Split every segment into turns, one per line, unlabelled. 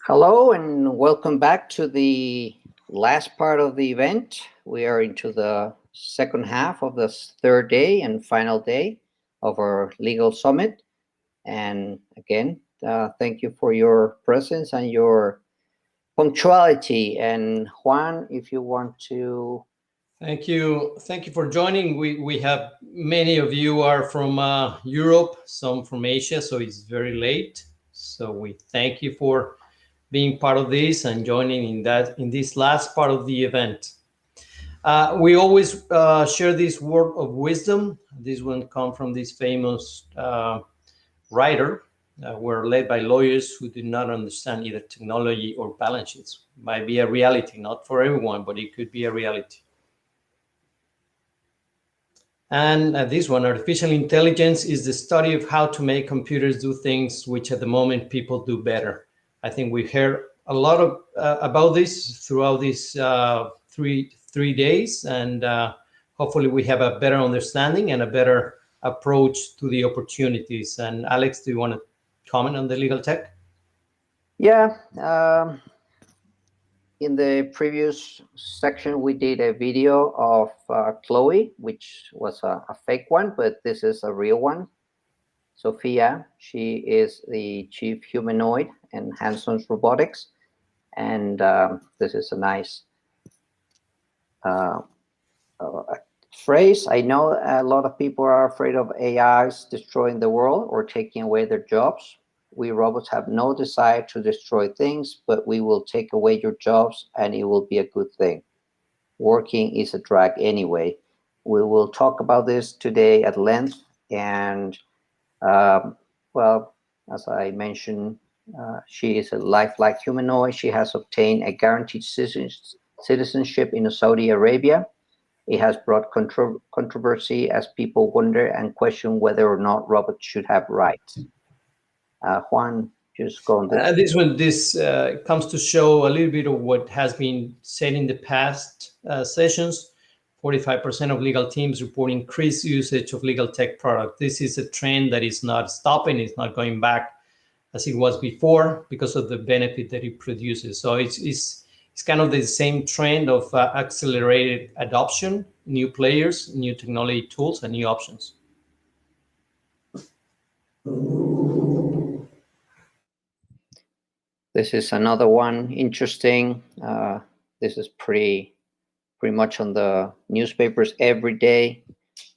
Hello and welcome back to the last part of the event. We are into the second half of the third day and final day of our legal summit. And again, thank you for your presence and your punctuality. And Juan, if you want to.
Thank you for joining. We have many of you are from Europe, some from Asia, so it's very late. So we thank you for being part of this and joining in this last part of the event. We always share this word of wisdom. This one comes from this famous writer. We're led by lawyers who do not understand either technology or balance sheets. Might be a reality, not for everyone, but it could be a reality. And this one, artificial intelligence is the study of how to make computers do things which at the moment people do better. I think we heard a lot of about this throughout these three days, and hopefully we have a better understanding and a better approach to the opportunities. And Alex, do you want to comment on the legal tech?
Yeah. In the previous section, we did a video of Chloe, which was a fake one, but this is a real one. Sophia, she is the chief humanoid in Hanson's Robotics. And this is a nice phrase. I know a lot of people are afraid of AIs destroying the world or taking away their jobs. We robots have no desire to destroy things, but we will take away your jobs and it will be a good thing. Working is a drag anyway. We will talk about this today at length. And well, as I mentioned, she is a lifelike humanoid. She has obtained a guaranteed citizenship in Saudi Arabia. It has brought controversy as people wonder and question whether or not robots should have rights. Juan, just go on
this comes to show a little bit of what has been said in the past sessions. 45% of legal teams report increased usage of legal tech products. This is a trend that is not stopping. It's not going back as it was before because of the benefit that it produces. So it's kind of the same trend of accelerated adoption, new players, new technology tools, and new options.
This is another one interesting. This is pretty much on the newspapers every day.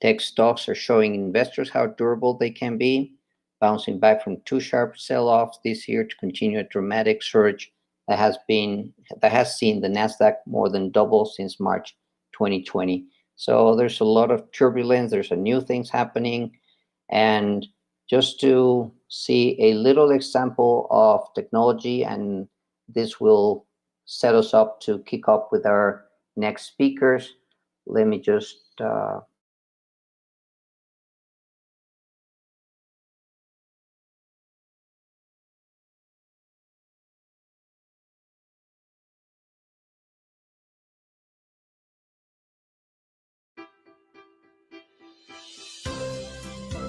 Tech stocks are showing investors how durable they can be, bouncing back from two sharp sell-offs this year to continue a dramatic surge that has seen the Nasdaq more than double since March 2020. So there's a lot of turbulence. There's a new things happening. And just to see a little example of technology, and this will set us up to kick off with our next speakers. Let me just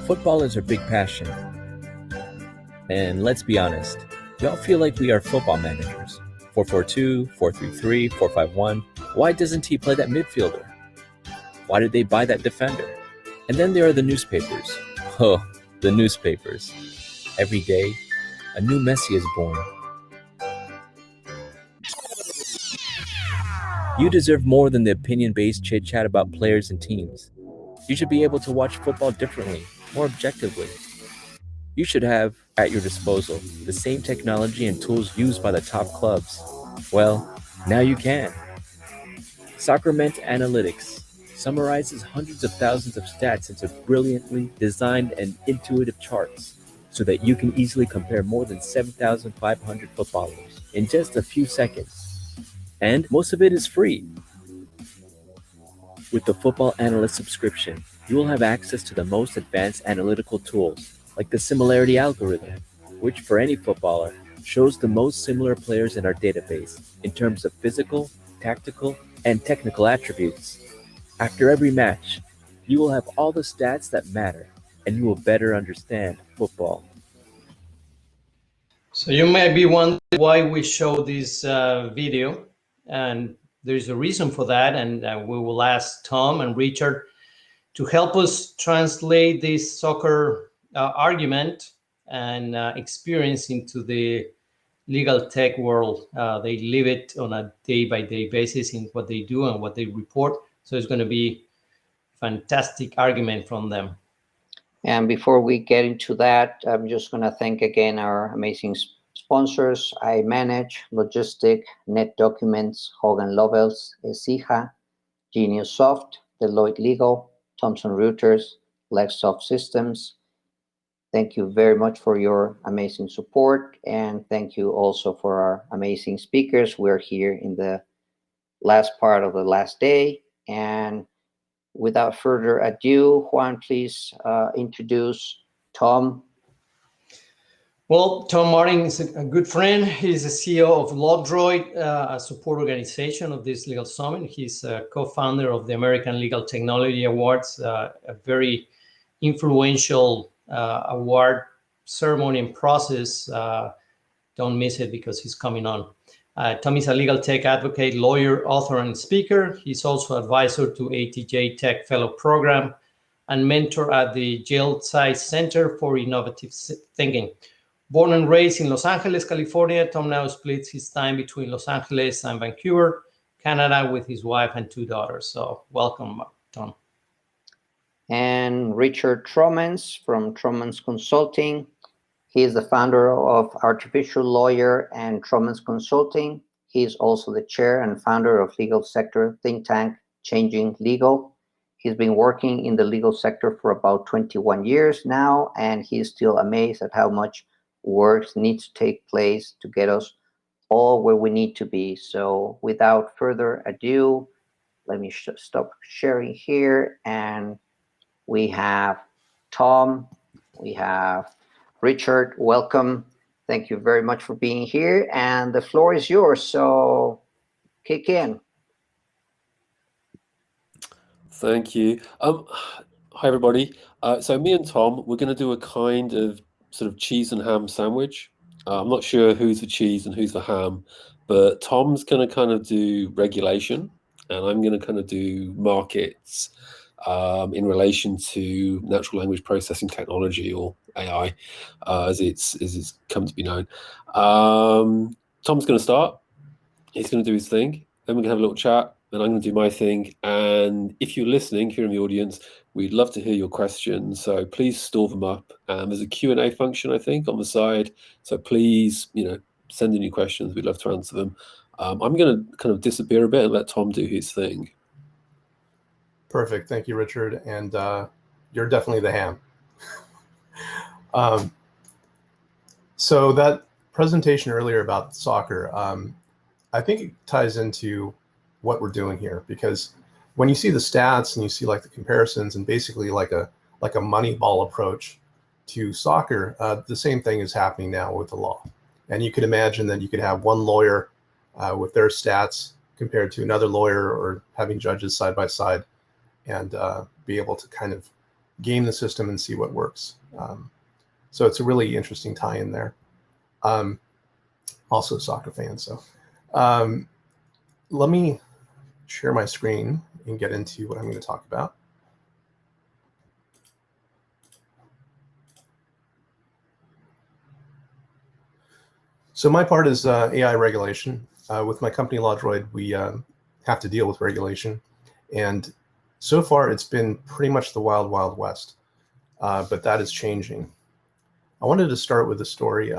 Football is our big passion. And let's be honest, we all feel like we are football managers. 4-4-2, 4-3-3, 4-5-1. Why doesn't he play that midfielder? Why did they buy that defender? And then there are the newspapers. Oh, the newspapers. Every day, a new Messi is born. You deserve more than the opinion-based chit-chat about players and teams. You should be able to watch football differently, more objectively. You should have, at your disposal, the same technology and tools used by the top clubs. Well, now you can. Soccerment Analytics summarizes hundreds of thousands of stats into brilliantly designed and intuitive charts so that you can easily compare more than 7,500 footballers in just a few seconds. And most of it is free. With the Football Analyst subscription, you will have access to the most advanced analytical tools, like the similarity algorithm, which for any footballer shows the most similar players in our database in terms of physical, tactical, and technical attributes. After every match, you will have all the stats that matter, and you will better understand football.
So you may be wondering why we show this video, and there's a reason for that, and we will ask Tom and Richard to help us translate this soccer argument and experience into the legal tech world. They live it on a day-by-day basis in what they do and what they report. So it's going to be fantastic argument from them.
And before we get into that, I'm just going to thank again our amazing sponsors: I Manage, Logistic, Net Documents, Hogan Lovells, Esija, Genius Soft, Deloitte Legal, Thomson Reuters, Lexsoft Systems. Thank you very much for your amazing support, and thank you also for our amazing speakers. We're here in the last part of the last day, and without further ado, Juan, please introduce Tom.
Well, Tom Martin is a good friend. He's the CEO of LawDroid, a support organization of this legal summit. He's a co-founder of the American Legal Technology Awards, a very influential award ceremony and process. Don't miss it because he's coming on. Tom is a legal tech advocate, lawyer, author, and speaker. He's also advisor to ATJ Tech Fellow Program and mentor at the Jail Size Center for Innovative Thinking. Born and raised in Los Angeles, California, Tom now splits his time between Los Angeles and Vancouver, Canada, with his wife and two daughters. So welcome, Tom.
And Richard Tromans from Tromans Consulting. He is the founder of Artificial Lawyer and Tromans Consulting. He is also the chair and founder of legal sector think tank Changing Legal. He's been working in the legal sector for about 21 years now, and he's still amazed at how much work needs to take place to get us all where we need to be. So without further ado, let me stop sharing here. And we have Tom, we have Richard. Welcome. Thank you very much for being here. And the floor is yours. So kick in.
Thank you. Hi, everybody. So me and Tom, we're going to do a kind of sort of cheese and ham sandwich. I'm not sure who's the cheese and who's the ham, but Tom's going to kind of do regulation, and I'm going to kind of do markets in relation to natural language processing technology, or AI, as it's come to be known. Tom's going to start. He's going to do his thing. Then we're going to have a little chat. Then I'm going to do my thing. And if you're listening here in the audience, we'd love to hear your questions. So please store them up. There's a Q&A function, I think, on the side. So please, send in your questions. We'd love to answer them. I'm going to kind of disappear a bit and let Tom do his thing.
Perfect. Thank you, Richard. And you're definitely the ham. So that presentation earlier about soccer, I think it ties into what we're doing here, because when you see the stats and you see like the comparisons and basically like a Moneyball approach to soccer, the same thing is happening now with the law. And you could imagine that you could have one lawyer with their stats compared to another lawyer, or having judges side by side, and be able to kind of game the system and see what works. So it's a really interesting tie-in there. Also a soccer fan, so let me share my screen and get into what I'm going to talk about. So my part is AI regulation. With my company LawDroid, we have to deal with regulation, and so far it's been pretty much the wild, wild west, but that is changing. I wanted to start with a story.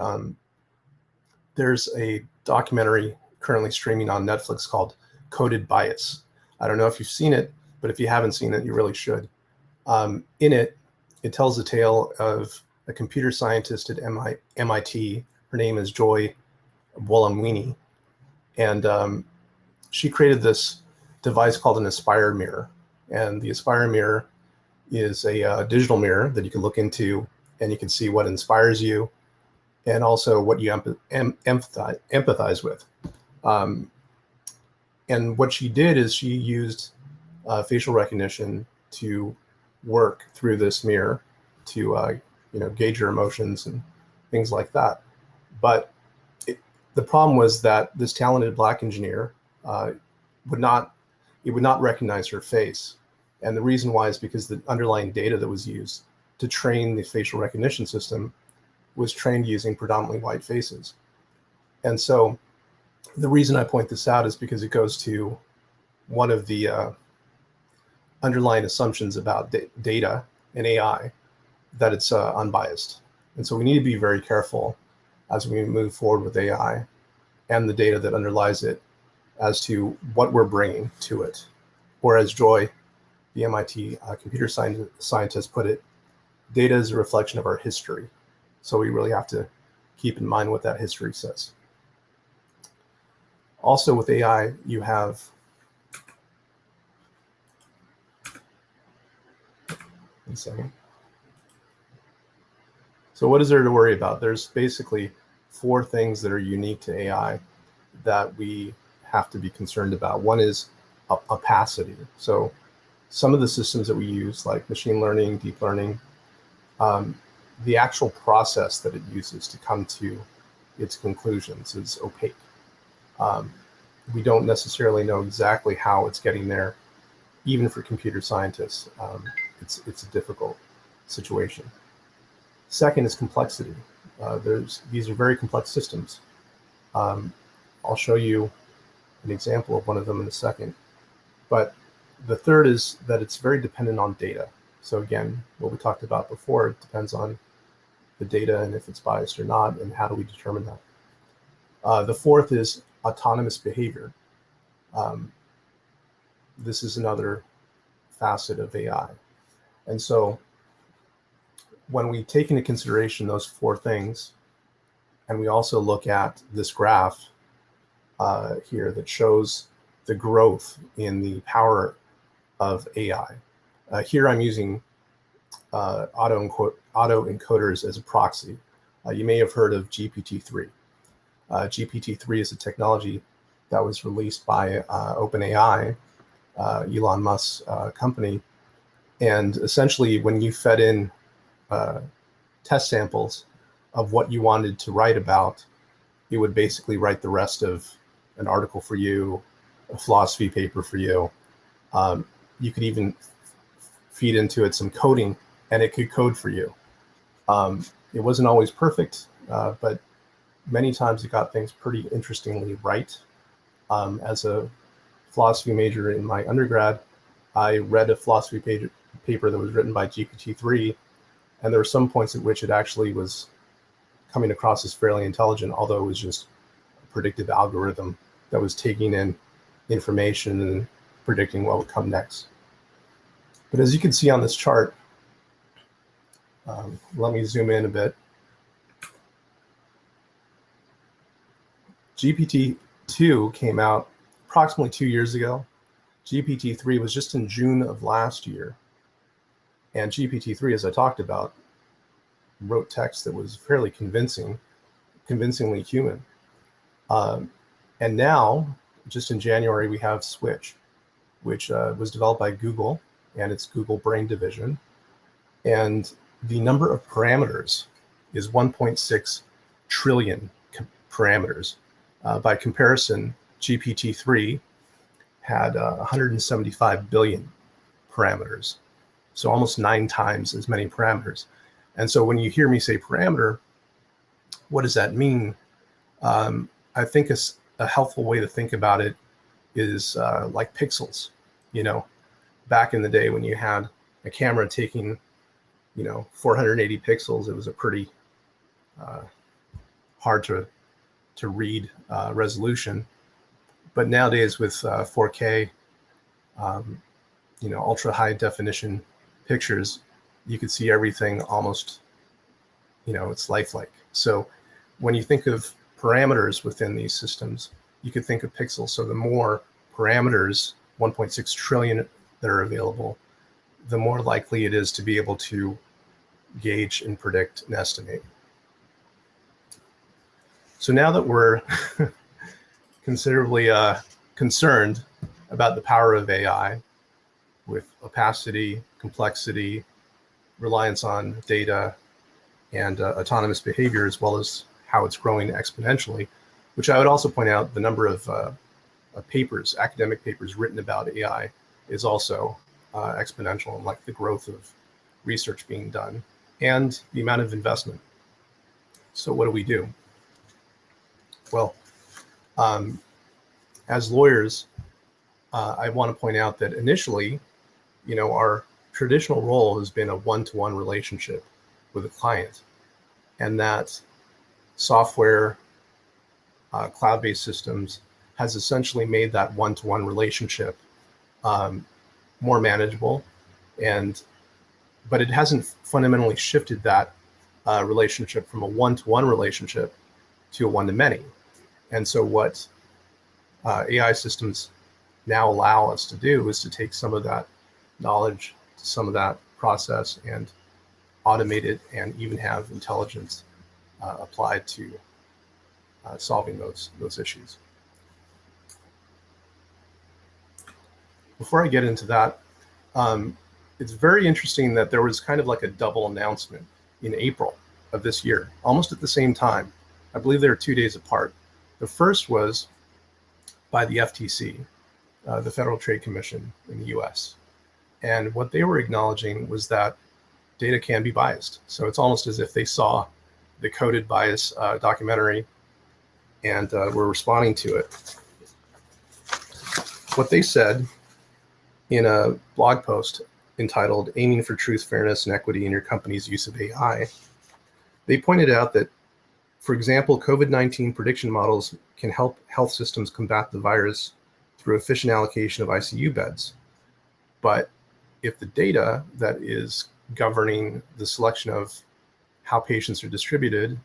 There's a documentary currently streaming on Netflix called Coded Bias. I don't know if you've seen it, but if you haven't seen it, you really should. In it, it tells the tale of a computer scientist at MIT. Her name is Joy Buolamwini, and she created this device called an Aspire mirror. And the Aspire mirror is a digital mirror that you can look into, and you can see what inspires you, and also what you empathize with. And what she did is she used facial recognition to work through this mirror to gauge your emotions and things like that. But the problem was that this talented Black engineer would not recognize her face. And the reason why is because the underlying data that was used to train the facial recognition system was trained using predominantly white faces. And so the reason I point this out is because it goes to one of the underlying assumptions about data and AI, that it's unbiased. And so we need to be very careful as we move forward with AI and the data that underlies it as to what we're bringing to it. Or as Joy, the MIT computer scientist, put it, data is a reflection of our history. So we really have to keep in mind what that history says. Also with AI, you have one second. So what is there to worry about? There's basically 4 things that are unique to AI that we have to be concerned about. One is opacity. So some of the systems that we use, like machine learning, deep learning, the actual process that it uses to come to its conclusions is opaque. We don't necessarily know exactly how it's getting there. Even for computer scientists, it's a difficult situation. Second is complexity. These are very complex systems. I'll show you an example of one of them in a second. But the third is that it's very dependent on data. So again, what we talked about before, it depends on the data and if it's biased or not, and how do we determine that. The fourth is autonomous behavior. This is another facet of AI. And so when we take into consideration those 4 things, and we also look at this graph here that shows the growth in the power of AI. Here I'm using auto encoders as a proxy. You may have heard of GPT-3. GPT-3 is a technology that was released by OpenAI, Elon Musk's company. And essentially, when you fed in test samples of what you wanted to write about, it would basically write the rest of an article for you, a philosophy paper for you. You could even feed into it some coding, and it could code for you. It wasn't always perfect, but many times it got things pretty interestingly right. As a philosophy major in my undergrad, I read a philosophy paper that was written by GPT-3, and there were some points at which it actually was coming across as fairly intelligent, although it was just a predictive algorithm that was taking in information and predicting what would come next. But as you can see on this chart, let me zoom in a bit. GPT-2 came out approximately 2 years ago. GPT-3 was just in June of last year. And GPT-3, as I talked about, wrote text that was fairly convincingly human. And now, just in January, we have Switch, which was developed by Google and its Google Brain division. And the number of parameters is 1.6 trillion parameters. By comparison, GPT-3 had 175 billion parameters, so almost 9 times as many parameters. And so when you hear me say parameter, what does that mean? I think a helpful way to think about it is like pixels. You know, back in the day when you had a camera taking, 480 pixels, it was a pretty hard to read resolution. But nowadays with 4K, ultra high definition pictures, you can see everything almost, it's lifelike. So when you think of parameters within these systems, you could think of pixels. So the more parameters, 1.6 trillion that are available, the more likely it is to be able to gauge and predict and estimate. So now that we're considerably concerned about the power of AI with opacity, complexity, reliance on data, and autonomous behavior, as well as how it's growing exponentially, which I would also point out the number of papers, academic papers written about AI is also exponential, and like the growth of research being done and the amount of investment. So what do we do? Well, as lawyers, I want to point out that initially, our traditional role has been a one-to-one relationship with a client, and that software, cloud-based systems has essentially made that one-to-one relationship more manageable, but it hasn't fundamentally shifted that relationship from a one-to-one relationship to a one-to-many. And so what AI systems now allow us to do is to take some of that knowledge, some of that process, and automate it, and even have intelligence applied to solving those issues. Before I get into that, it's very interesting that there was kind of like a double announcement in April of this year, almost at the same time. I believe they were 2 days apart. The first was by the FTC, the Federal Trade Commission in the US. And what they were acknowledging was that data can be biased. So it's almost as if they saw the Coded Bias documentary and were responding to it. What they said in a blog post entitled "Aiming for Truth, Fairness, and Equity in Your Company's Use of AI," they pointed out that, for example, COVID-19 prediction models can help health systems combat the virus through efficient allocation of ICU beds. But if the data that is governing the selection of how patients are distributed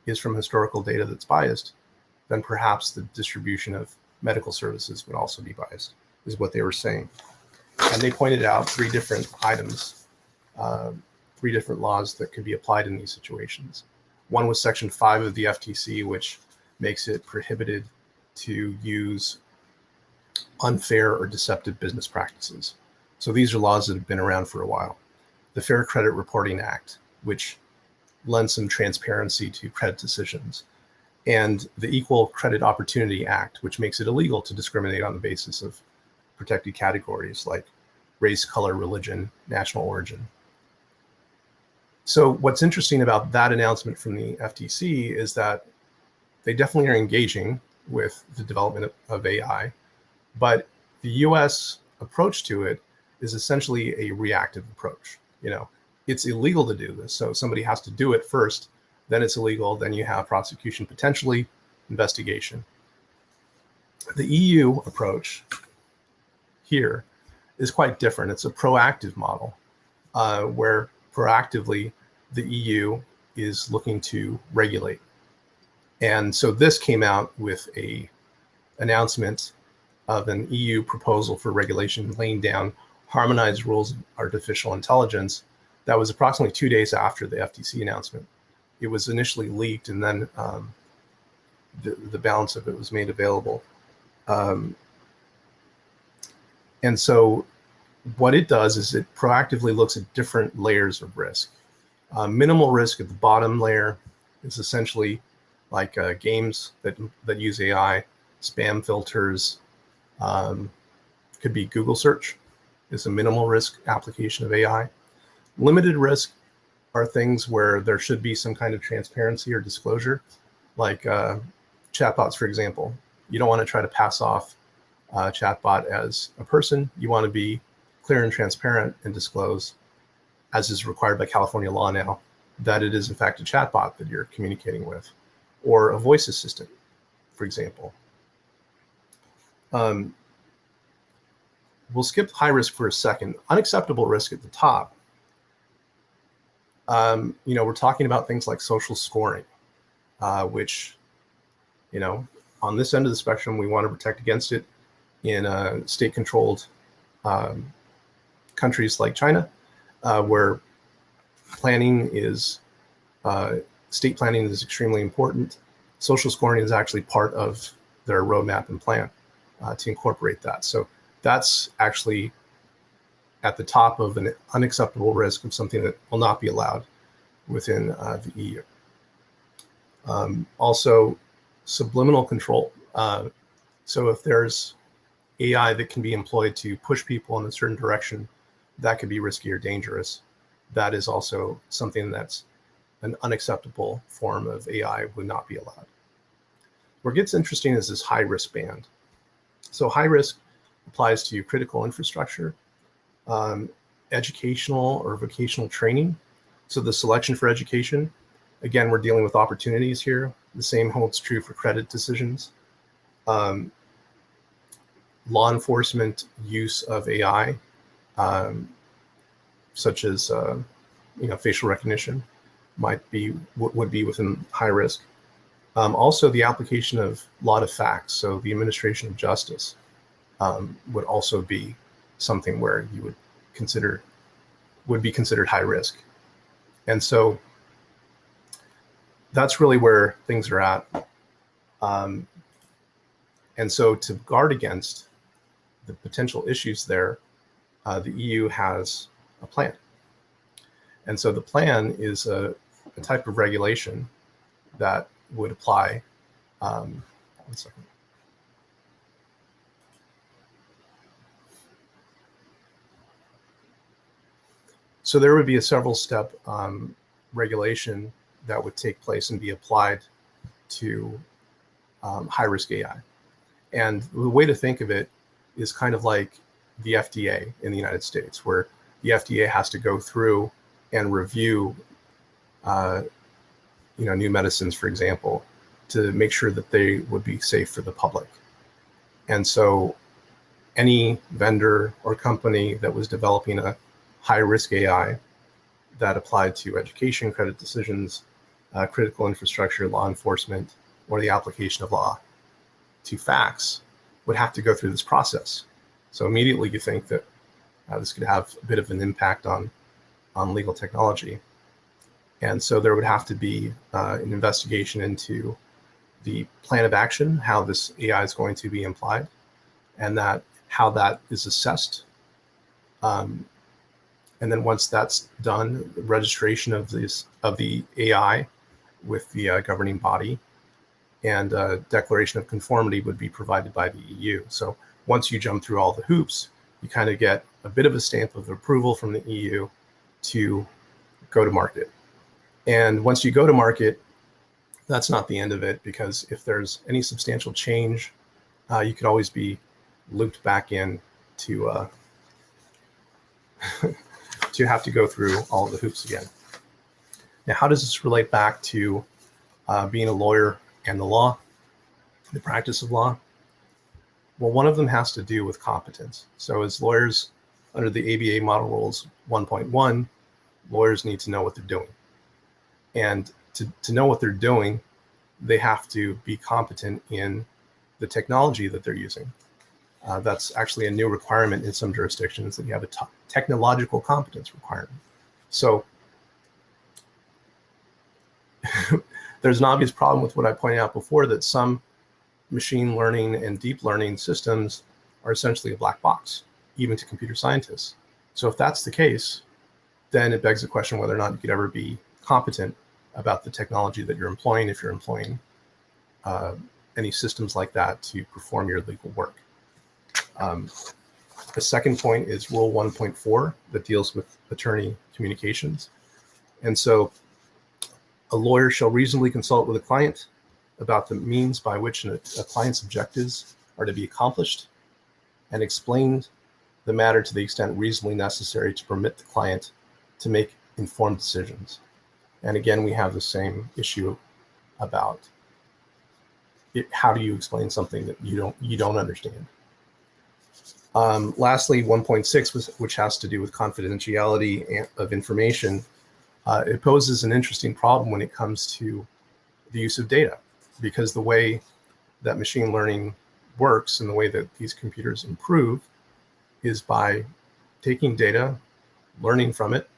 is from historical data that's biased, then perhaps the distribution of medical services would also be biased, is what they were saying. And they pointed out 3 different items, 3 different laws that could be applied in these situations. One was Section 5 of the FTC, which makes it prohibited to use unfair or deceptive business practices. So these are laws that have been around for a while. The Fair Credit Reporting Act, which lends some transparency to credit decisions, and the Equal Credit Opportunity Act, which makes it illegal to discriminate on the basis of protected categories like race, color, religion, national origin. So what's interesting about that announcement from the FTC is that they definitely are engaging with the development of AI, but the US approach to it is essentially a reactive approach. It's illegal to do this, so somebody has to do it first, then it's illegal, then you have prosecution, potentially investigation. The EU approach here is quite different. It's a proactive model where proactively the EU is looking to regulate. And so this came out with a announcement of an EU proposal for regulation laying down harmonized rules of artificial intelligence. That was approximately 2 days after the FTC announcement. It was initially leaked, and then the balance of it was made available. And so what it does is it proactively looks at different layers of risk. Minimal risk at the bottom layer is essentially like games that use AI, spam filters, could be Google search is a minimal risk application of AI. Limited risk are things where there should be some kind of transparency or disclosure, like chatbots, for example. You don't want to try to pass off a chatbot as a person. You want to be clear and transparent and disclose, as is required by California law now, that it is in fact a chatbot that you're communicating with, or a voice assistant, for example. We'll skip high risk for a second. Unacceptable risk at the top. We're talking about things like social scoring, which, on this end of the spectrum, we want to protect against it in state-controlled countries like China, where state planning is extremely important. Social scoring is actually part of their roadmap and plan to incorporate that. So that's actually at the top of an unacceptable risk of something that will not be allowed within the EU. Also, subliminal control. So if there's AI that can be employed to push people in a certain direction, that could be risky or dangerous. That is also something that's an unacceptable form of AI, would not be allowed. Where it gets interesting is this high risk band. So high risk applies to critical infrastructure, educational or vocational training. So the selection for education, again, we're dealing with opportunities here. The same holds true for credit decisions. Law enforcement use of AI, such as facial recognition, would be within high risk. Also, the application of law to facts, so the administration of justice, would also be something where you would be considered high risk. And so that's really where things are at. And so to guard against the potential issues there, the EU has a plan. And so the plan is a type of regulation that would apply. One second. So there would be a several-step regulation that would take place and be applied to high-risk AI. And the way to think of it is kind of like the FDA in the United States, where the FDA has to go through and review new medicines, for example, to make sure that they would be safe for the public. And so any vendor or company that was developing a high-risk AI that applied to education, credit decisions, critical infrastructure, law enforcement, or the application of law to facts would have to go through this process. So immediately you think that this could have a bit of an impact on legal technology. And so there would have to be an investigation into the plan of action, how this AI is going to be applied, and how that is assessed. And then once that's done, the registration of the AI with the governing body and declaration of conformity would be provided by the EU. So once you jump through all the hoops, you kind of get a bit of a stamp of approval from the EU to go to market. And once you go to market, that's not the end of it, because if there's any substantial change, you could always be looped back in to to have to go through all of the hoops again. Now, how does this relate back to being a lawyer and the law, the practice of law? Well, one of them has to do with competence. So as lawyers, under the ABA Model Rules 1.1, lawyers need to know what they're doing. And to know what they're doing, they have to be competent in the technology that they're using. That's actually a new requirement in some jurisdictions, that you have a technological competence requirement. So there's an obvious problem with what I pointed out before, that some machine learning and deep learning systems are essentially a black box, even to computer scientists. So if that's the case, then it begs the question whether or not you could ever be competent about the technology that you're employing, if you're employing any systems like that to perform your legal work. The second point is Rule 1.4 that deals with attorney communications. And so a lawyer shall reasonably consult with a client about the means by which a client's objectives are to be accomplished, and explain the matter to the extent reasonably necessary to permit the client to make informed decisions. And again, we have the same issue about how do you explain something that you don't understand. Lastly, 1.6, which has to do with confidentiality of information, it poses an interesting problem when it comes to the use of data, because the way that machine learning works and the way that these computers improve is by taking data, learning from it,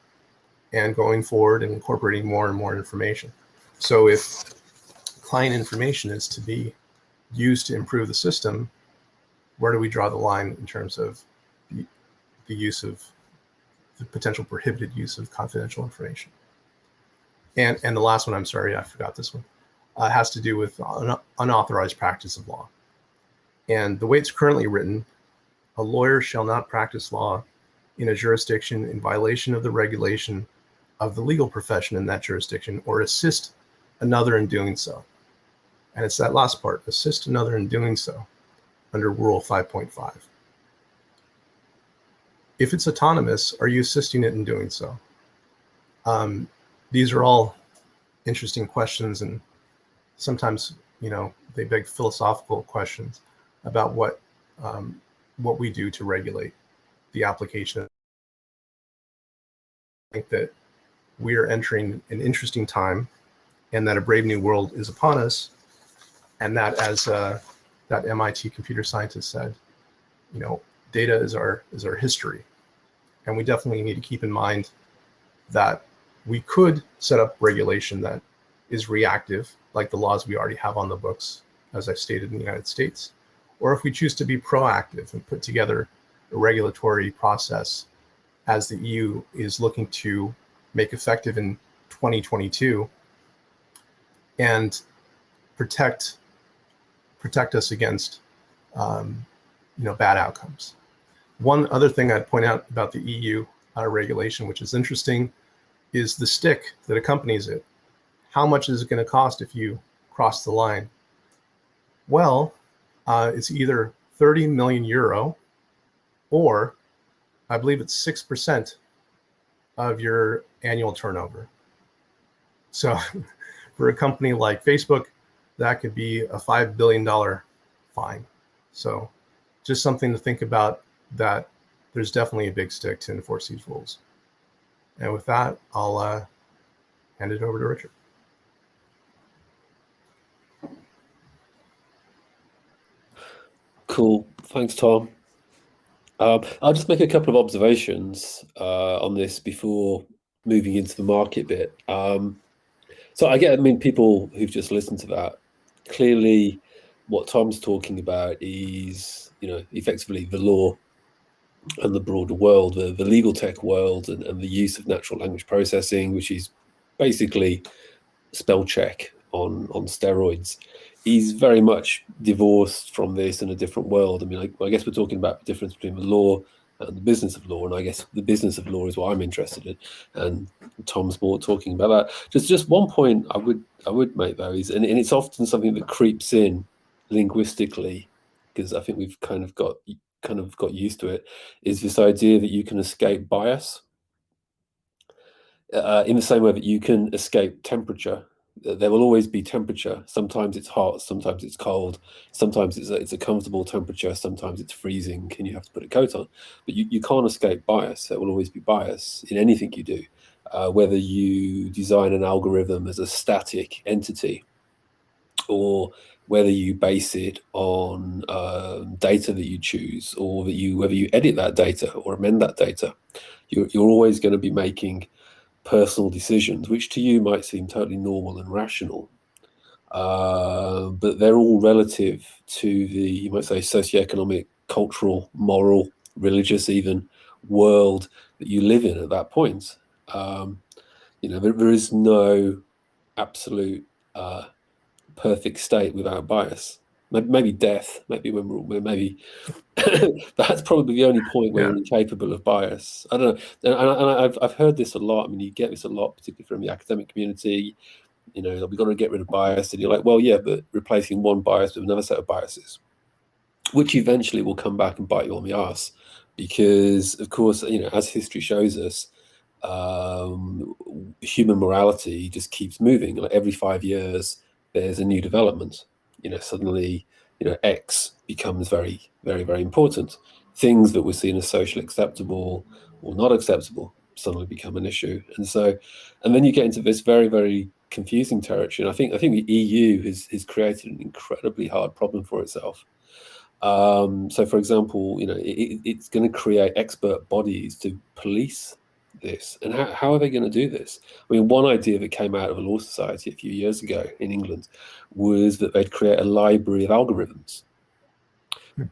and going forward and incorporating more and more information. So if client information is to be used to improve the system, where do we draw the line in terms of the use of the potential prohibited use of confidential information? And the last one, I'm sorry, I forgot this one, has to do with unauthorized practice of law. And the way it's currently written, a lawyer shall not practice law in a jurisdiction in violation of the regulation of the legal profession in that jurisdiction, or assist another in doing so. And it's that last part, assist another in doing so, under Rule 5.5. If it's autonomous, are you assisting it in doing so? These are all interesting questions, and sometimes, they beg philosophical questions about what we do to regulate the application. I think that we are entering an interesting time, and that a brave new world is upon us, and that, as that MIT computer scientist said, data is our history, and we definitely need to keep in mind that we could set up regulation that is reactive, like the laws we already have on the books, as I've stated, in the United States, or if we choose to be proactive and put together a regulatory process, as the EU is looking to make effective in 2022, and protect us against bad outcomes. One other thing I'd point out about the EU regulation, which is interesting, is the stick that accompanies it. How much is it going to cost if you cross the line? Well, it's either 30 million euro, or I believe it's 6% of your annual turnover. So for a company like Facebook, that could be a $5 billion fine. So just something to think about, that there's definitely a big stick to enforce these rules. And with that, I'll hand it over to Richard.
Cool. Thanks, Tom. I'll just make a couple of observations on this before moving into the market bit. So people who've just listened to that, clearly what Tom's talking about is, effectively the law and the broader world, the legal tech world, and the use of natural language processing, which is basically spell check on steroids, is very much divorced from this in a different world. I guess we're talking about the difference between the law and the business of law, and I guess the business of law is what I'm interested in, and Tom's more talking about that. Just one point I would make, though, is, and it's often something that creeps in linguistically, because I think we've kind of got used to it, is this idea that you can escape bias in the same way that you can escape temperature There will always be temperature. Sometimes it's hot, sometimes it's cold, sometimes it's a comfortable temperature, sometimes it's freezing and you have to put a coat on. But you can't escape bias. There will always be bias in anything you do, whether you design an algorithm as a static entity or whether you base it on data that you choose, or whether you edit that data or amend that data. You're always going to be making personal decisions, which to you might seem totally normal and rational, but they're all relative to the, you might say, socioeconomic, cultural, moral, religious, even world that you live in at that point. There is no absolute perfect state without bias. Maybe death, maybe maybe that's probably the only point where we're incapable of bias. I don't know, and I've heard this a lot. I mean, you get this a lot, particularly from the academic community. We've got to get rid of bias, and you're like, well, yeah, but replacing one bias with another set of biases, which eventually will come back and bite you on the arse, because, of course, as history shows us, human morality just keeps moving. Like every 5 years, there's a new development. Suddenly, X becomes very, very, very important. Things that were seen as socially acceptable or not acceptable suddenly become an issue, and then you get into this very, very confusing territory. And I think the EU has created an incredibly hard problem for itself. So, for example, it's going to create expert bodies to police this. And how are they going to do this? I mean, one idea that came out of a law society a few years ago in England was that they'd create a library of algorithms.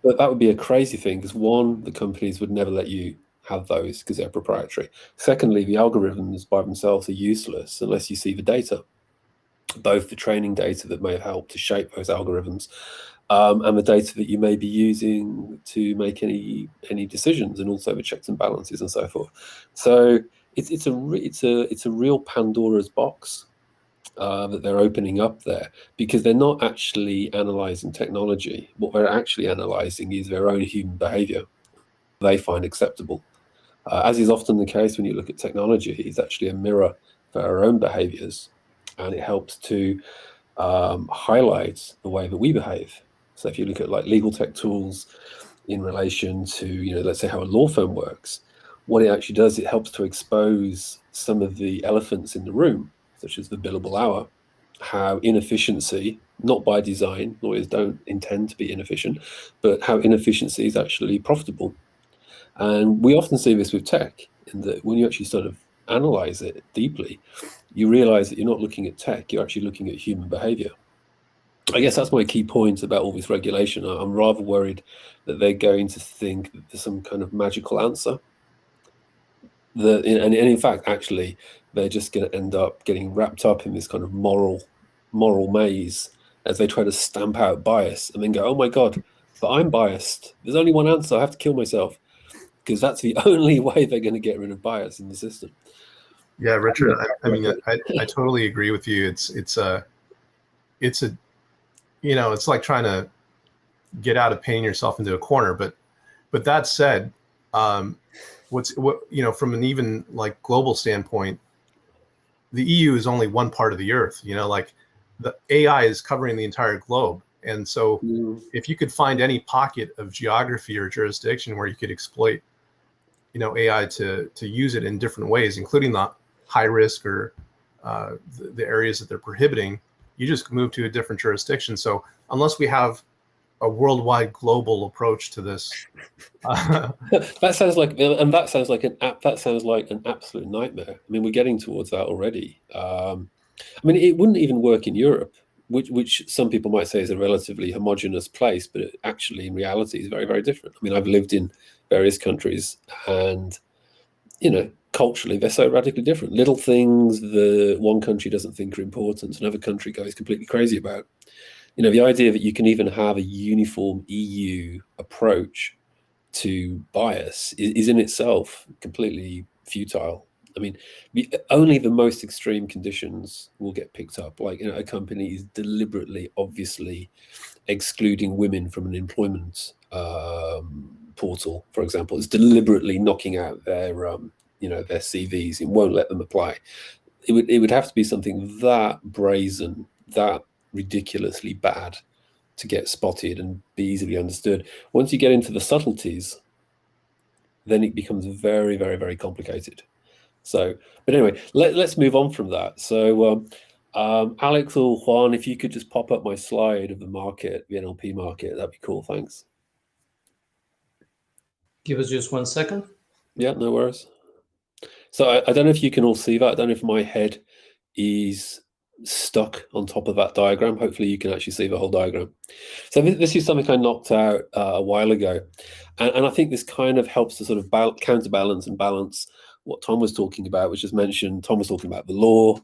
But that would be a crazy thing, because one, the companies would never let you have those because they're proprietary. Secondly, the algorithms by themselves are useless unless you see the data, both the training data that may have helped to shape those algorithms, and the data that you may be using to make any decisions, and also the checks and balances and so forth. So it's a real Pandora's box that they're opening up there, because they're not actually analyzing technology. What they're actually analyzing is their own human behavior they find acceptable. As is often the case when you look at technology, it's actually a mirror for our own behaviors, and it helps to highlight the way that we behave. So if you look at like legal tech tools in relation to, let's say how a law firm works, what it actually does, it helps to expose some of the elephants in the room, such as the billable hour, how inefficiency, not by design, lawyers don't intend to be inefficient, but how inefficiency is actually profitable. And we often see this with tech, in that when you actually sort of analyze it deeply, you realize that you're not looking at tech, you're actually looking at human behavior. I guess that's my key point about all this regulation. I'm rather worried that they're going to think that there's some kind of magical answer. And in fact, actually, they're just going to end up getting wrapped up in this kind of moral maze as they try to stamp out bias, and then go, oh my God, but I'm biased. There's only one answer. I have to kill myself, because that's the only way they're going to get rid of bias in the system.
Yeah, Richard, I mean, I totally agree with you. It's like trying to get out of painting yourself into a corner. But that said, from an even like global standpoint, the EU is only one part of the earth. Like the AI is covering the entire globe. And so if you could find any pocket of geography or jurisdiction where you could exploit, AI to use it in different ways, including the high risk or the areas that they're prohibiting, you just move to a different jurisdiction. So unless we have a worldwide global approach to this,
that sounds like an absolute nightmare. I mean, we're getting towards that already. I mean, it wouldn't even work in Europe, which some people might say is a relatively homogenous place, but it actually, in reality, is very, very different. I mean, I've lived in various countries, and culturally, they're so radically different. Little things that one country doesn't think are important, another country goes completely crazy about. The idea that you can even have a uniform EU approach to bias is in itself completely futile. I mean, only the most extreme conditions will get picked up. Like, a company is deliberately, obviously excluding women from an employment portal, for example. It's deliberately knocking out their CVs. It won't let them apply. it would have to be something that brazen, that ridiculously bad to get spotted and be easily understood. Once you get into the subtleties, then it becomes very, very, very complicated. So, but anyway, let's move on from that. So, Alex or Juan, if you could just pop up my slide of the market, the NLP market, that'd be cool. Thanks.
Give us just 1 second.
Yeah, no worries. So I don't know if you can all see that. I don't know if my head is stuck on top of that diagram. Hopefully you can actually see the whole diagram. So this is something I knocked out a while ago. And I think this kind of helps to sort of counterbalance and balance what Tom was talking about, which is mentioned. Tom was talking about the law,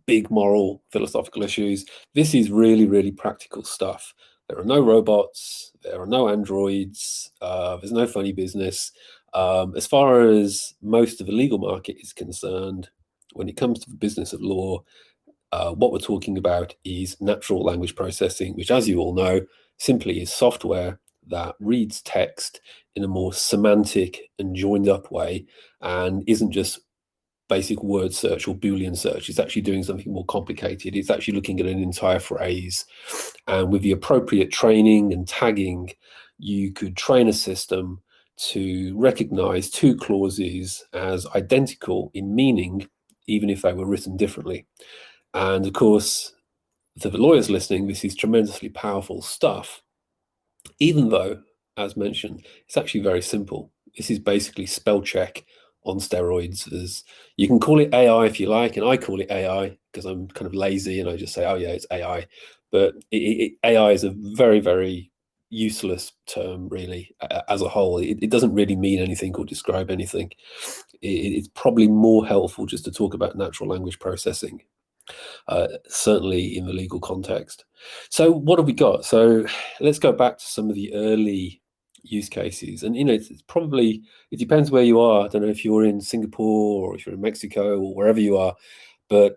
big moral, philosophical issues. This is really, really practical stuff. There are no robots. There are no androids. There's no funny business. As far as most of the legal market is concerned, when it comes to the business of law, what we're talking about is natural language processing, which, as you all know, simply is software that reads text in a more semantic and joined up way and isn't just basic word search or Boolean search. It's actually doing something more complicated. It's actually looking at an entire phrase. And with the appropriate training and tagging, you could train a system to recognize two clauses as identical in meaning, even if they were written differently. And of course, to the lawyers listening, this is tremendously powerful stuff, even though, as mentioned, it's actually very simple. This is basically spell check on steroids. As you can call it AI if you like, and I call it AI because I'm kind of lazy and I just say, oh yeah, it's AI. But AI is a very, very useless term, really, as a whole. It doesn't really mean anything or describe anything. It's probably more helpful just to talk about natural language processing, certainly in the legal context. So what have we got? So let's go back to some of the early use cases. And, it's probably, it depends where you are. I don't know if you're in Singapore or if you're in Mexico or wherever you are, but,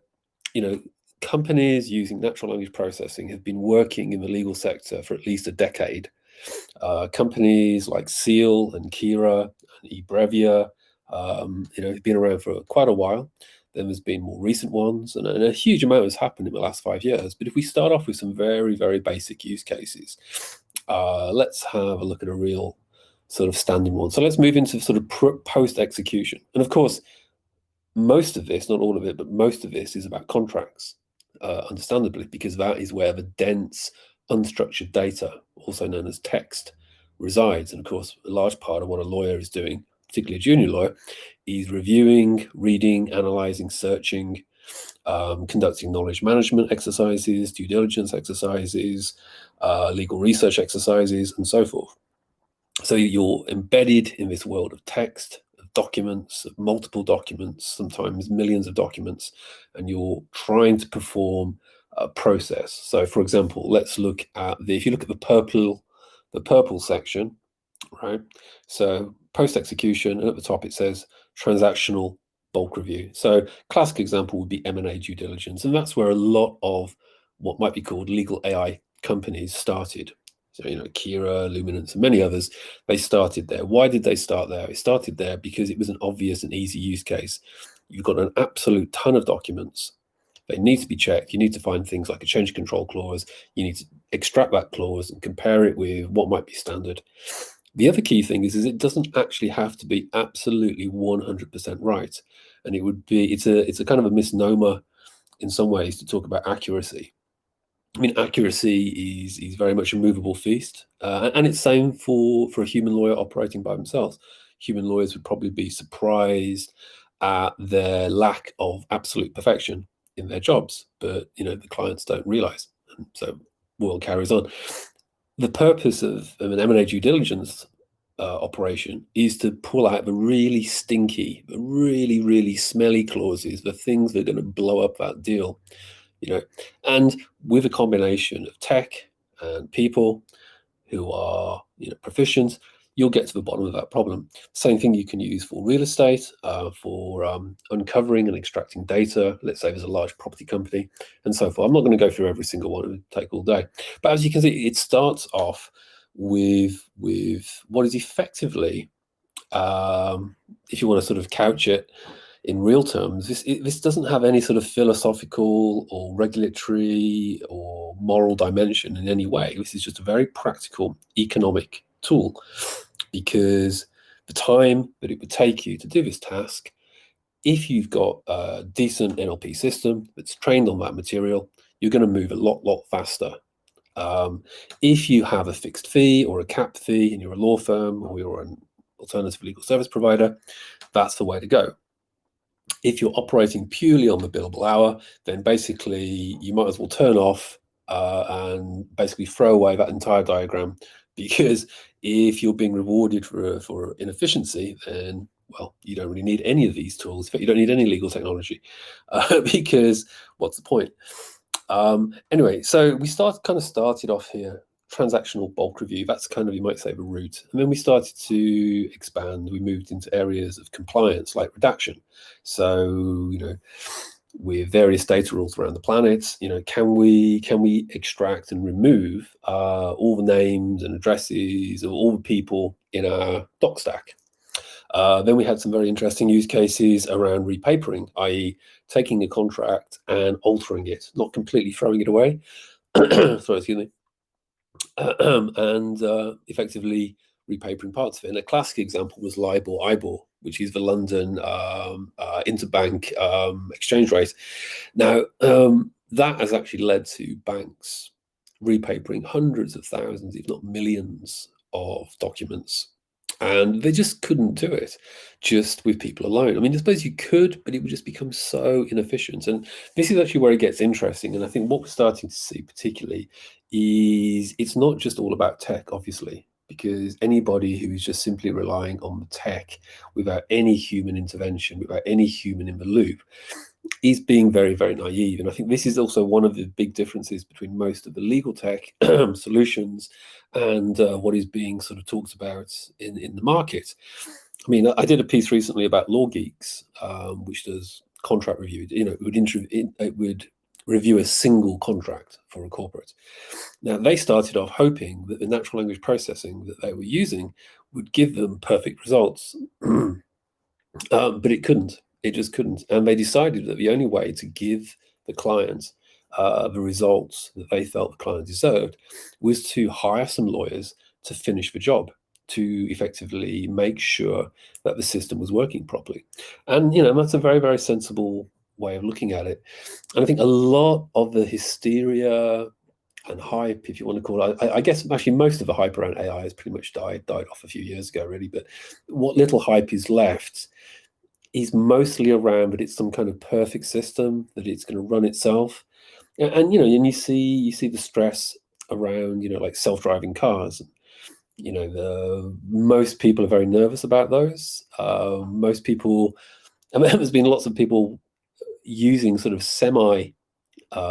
companies using natural language processing have been working in the legal sector for at least a decade. Companies like Seal and Kira and eBrevia, have been around for quite a while. Then there's been more recent ones, and a huge amount has happened in the last 5 years. But if we start off with some very, very basic use cases, let's have a look at a real sort of standing one. So let's move into sort of post-execution. And of course, most of this, not all of it, but most of this is about contracts, understandably, because that is where the dense, unstructured data, also known as text, resides. And of course, a large part of what a lawyer is doing, particularly a junior lawyer, is reviewing, reading, analyzing, searching, conducting knowledge management exercises, due diligence exercises, legal research exercises, and so forth. So you're embedded in this world of text, of documents, of multiple documents, sometimes millions of documents, and you're trying to perform a process. So, for example, let's look at if you look at the purple section, right? So post-execution, and at the top it says transactional bulk review. So classic example would be M&A due diligence, and that's where a lot of what might be called legal AI companies started. So, Kira, Luminance, and many others, they started there. Why did they start there? It started there because it was an obvious and easy use case. You've got an absolute ton of documents. They need to be checked. You need to find things like a change of control clause. You need to extract that clause and compare it with what might be standard. The other key thing is it doesn't actually have to be absolutely 100% right. And it's a kind of a misnomer in some ways to talk about accuracy. I mean, accuracy is very much a movable feast, and it's same for a human lawyer operating by themselves. Human lawyers would probably be surprised at their lack of absolute perfection in their jobs, but the clients don't realize, and so world carries on. The purpose of an M&A due diligence operation is to pull out the really stinky, the really, really smelly clauses, the things that are going to blow up that deal. And with a combination of tech and people who are proficient, you'll get to the bottom of that problem. Same thing you can use for real estate, for uncovering and extracting data. Let's say there's a large property company and so forth. I'm not going to go through every single one, it would take all day. But as you can see, it starts off with what is effectively, if you want to sort of couch it, in real terms, this doesn't have any sort of philosophical or regulatory or moral dimension in any way. This is just a very practical economic tool, because the time that it would take you to do this task, if you've got a decent NLP system that's trained on that material, you're going to move a lot faster. If you have a fixed fee or a capped fee and you're a law firm or you're an alternative legal service provider, that's the way to go. If you're operating purely on the billable hour, then basically you might as well turn off and basically throw away that entire diagram, because if you're being rewarded for inefficiency, then, well, you don't really need any of these tools. In fact, you don't need any legal technology because what's the point? Anyway, so we started off here, transactional bulk review. That's kind of, you might say, the root. And then we started to expand. We moved into areas of compliance like redaction. So, with various data rules around the planet, can we extract and remove all the names and addresses of all the people in our doc stack? Then we had some very interesting use cases around repapering, i.e. taking a contract and altering it, not completely throwing it away, sorry, excuse me, and effectively repapering parts of it. And a classic example was LIBOR-IBOR, which is the London interbank exchange rate. Now, that has actually led to banks repapering hundreds of thousands, if not millions, of documents. And they just couldn't do it just with people alone. I mean, I suppose you could, but it would just become so inefficient. And this is actually where it gets interesting. And I think what we're starting to see particularly is it's not just all about tech, obviously, because anybody who is just simply relying on the tech without any human intervention, without any human in the loop, is being very, very naive. And I think this is also one of the big differences between most of the legal tech solutions and what is being sort of talked about in the market. I mean, I did a piece recently about Law Geeks, which does contract review. It would review a single contract for a corporate. Now, they started off hoping that the natural language processing that they were using would give them perfect results, but it couldn't. It just couldn't. And they decided that the only way to give the client the results that they felt the client deserved was to hire some lawyers to finish the job, to effectively make sure that the system was working properly. And, that's a very, very sensible way of looking at it. And I think a lot of the hysteria and hype, if you want to call it, I guess actually most of the hype around AI has pretty much died off a few years ago, really. But what little hype is left is mostly around that it's some kind of perfect system, that it's going to run itself. And you see the stress around, like self-driving cars. Most people are very nervous about those. Most people, I mean, there's been lots of people using sort of semi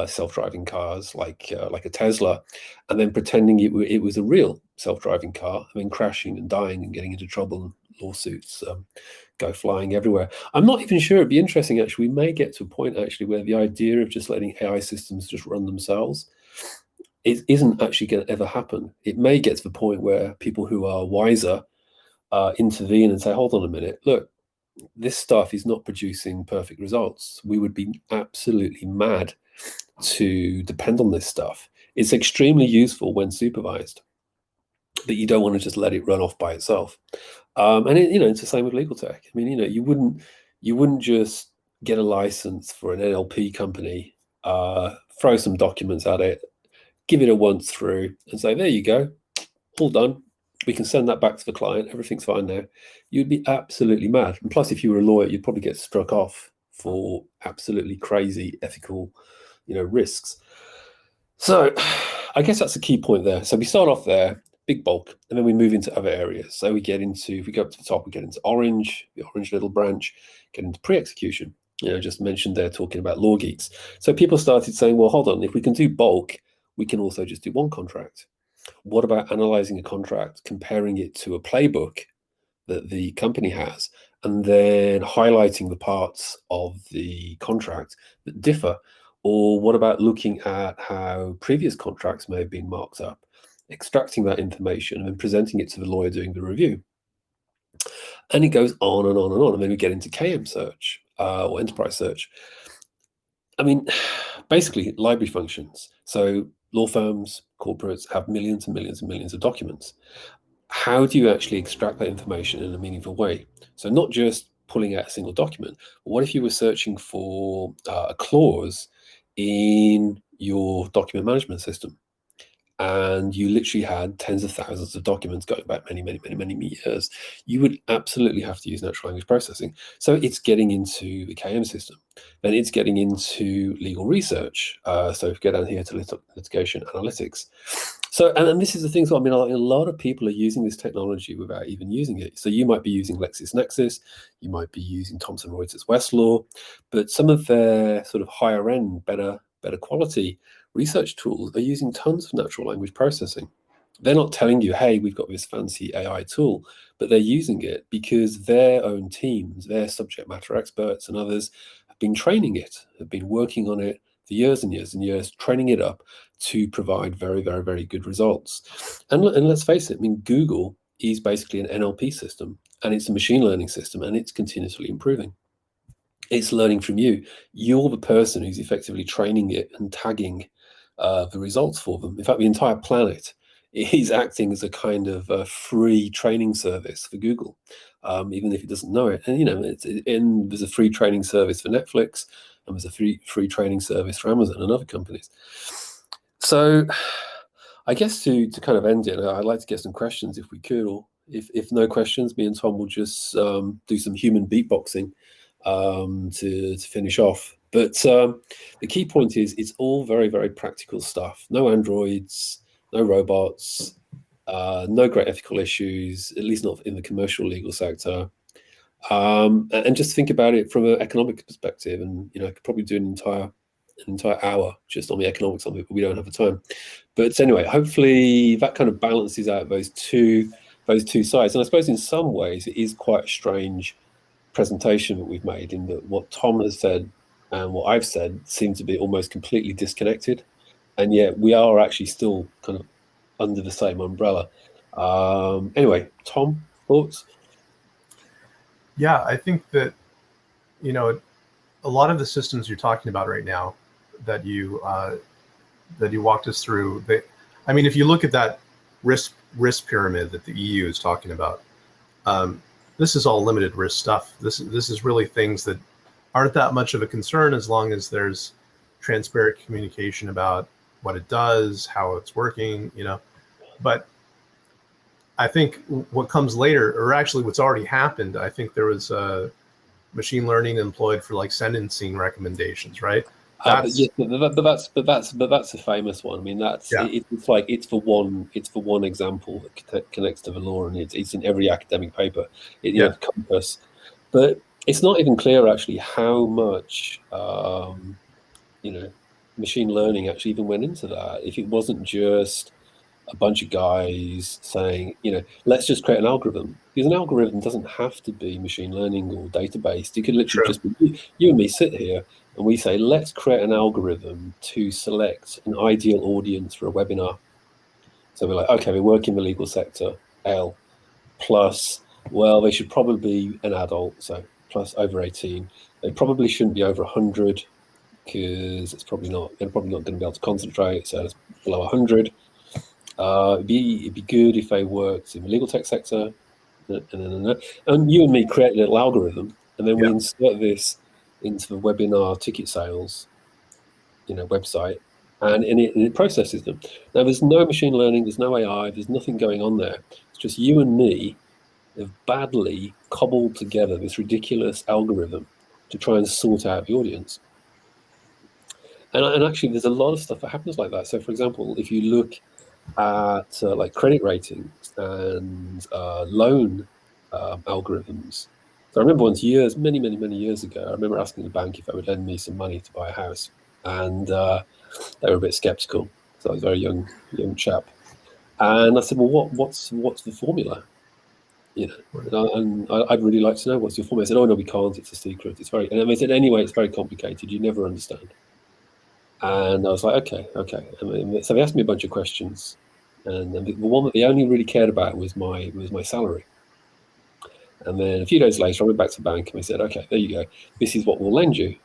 self-driving cars like a Tesla, and then pretending it was a real self-driving car, and then crashing and dying and getting into trouble, and lawsuits go flying everywhere. I'm not even sure. It'd be interesting, actually. We may get to a point, actually, where the idea of just letting AI systems just run themselves isn't actually going to ever happen. It may get to the point where people who are wiser intervene and say, hold on a minute, look, this stuff is not producing perfect results. We would be absolutely mad to depend on this stuff. It's extremely useful when supervised, but you don't want to just let it run off by itself. And it's the same with legal tech. I mean, you wouldn't just get a license for an NLP company, throw some documents at it, give it a once through, and say, there you go, all done. We can send that back to the client. Everything's fine now. You'd be absolutely mad. And plus, if you were a lawyer, you'd probably get struck off for absolutely crazy ethical, risks. So I guess that's a key point there. So we start off there, big bulk, and then we move into other areas. So if we go up to the top, we get into Orange, the Orange little branch, get into pre-execution. Just mentioned there, talking about Law Geeks. So people started saying, well, hold on, if we can do bulk, we can also just do one contract. What about analyzing a contract, comparing it to a playbook that the company has, and then highlighting the parts of the contract that differ? Or what about looking at how previous contracts may have been marked up, extracting that information and then presenting it to the lawyer doing the review? And it goes on and on and on. And then we get into KM search. or enterprise search. I mean, basically library functions. So law firms, corporates have millions and millions and millions of documents. How do you actually extract that information in a meaningful way? So not just pulling out a single document, but what if you were searching for a clause in your document management system? And you literally had tens of thousands of documents going back many years, you would absolutely have to use natural language processing. So it's getting into the KM system, then it's getting into legal research. So if you go down here to litigation analytics. So, and this is the thing, so I mean, a lot of people are using this technology without even using it. So you might be using LexisNexis, you might be using Thomson Reuters Westlaw, but some of their sort of higher end, better quality research tools are using tons of natural language processing. They're not telling you, hey, we've got this fancy AI tool, but they're using it because their own teams, their subject matter experts and others have been training it, have been working on it for years and years and years, training it up to provide very good results. And let's face it, I mean, Google is basically an NLP system, and it's a machine learning system, and it's continuously improving. It's learning from you. You're the person who's effectively training it and tagging the results for them. In fact, the entire planet is acting as a kind of a free training service for Google, even if it doesn't know it. And, you know, there's a free training service for Netflix, and there's a free training service for Amazon and other companies. So I guess to kind of end it, I'd like to get some questions if we could, or if no questions, me and Tom will just do some human beatboxing to finish off. But the key point is it's all very practical stuff. No androids, no robots, no great ethical issues, at least not in the commercial legal sector. And just think about it from an economic perspective. And you know, I could probably do an entire hour just on the economics of it, but we don't have the time. But anyway, hopefully that kind of balances out those two sides. And I suppose in some ways it is quite a strange presentation that we've made, in that what Tom has said and what I've said seem to be almost completely disconnected, and yet we are actually still kind of under the same umbrella. Anyway, Tom, thoughts?
Yeah, I think that, you know, a lot of the systems you're talking about right now that you walked us through, I mean, if you look at that risk pyramid that the EU is talking about, this is all limited risk stuff. This is really things that aren't that much of a concern as long as there's transparent communication about what it does, how it's working, you know. But I think what comes later, or actually what's already happened, I think there was machine learning employed for like sentencing recommendations, right?
But that's a famous one. I mean, that's it's for one example that connects to the law, and it's in every academic paper. You know, compass, but it's not even clear actually how much you know, machine learning actually even went into that. If it wasn't just a bunch of guys saying, you know, let's just create an algorithm, because an algorithm doesn't have to be machine learning or database. It could literally just be you and me sit here and we say, let's create an algorithm to select an ideal audience for a webinar. So we're like, okay, we work in the legal sector, L plus, well, they should probably be an adult, so plus over 18. They probably shouldn't be over 100 because they're probably not going to be able to concentrate, so it's below 100. It'd be good if they worked in the legal tech sector. And you and me create a little algorithm, and then we insert this into the webinar ticket sales, you know, website, and it processes them. Now, there's no machine learning, there's no AI, there's nothing going on there. It's just you and me have badly cobbled together this ridiculous algorithm to try and sort out the audience. And actually, there's a lot of stuff that happens like that. So, for example, if you look at like credit ratings and loan algorithms. So I remember once many years ago, I remember asking the bank if they would lend me some money to buy a house, and they were a bit skeptical. So I was a very young chap, and I said, "Well, what's the formula?" You know, and I'd really like to know what's your formula. I said, "Oh no, we can't. It's a secret. It's very." And they said, "Anyway, it's very complicated. You never understand." And I was like, okay. So they asked me a bunch of questions, and the one that they only really cared about was my salary. And then a few days later, I went back to the bank and they said, okay, there you go. This is what we'll lend you.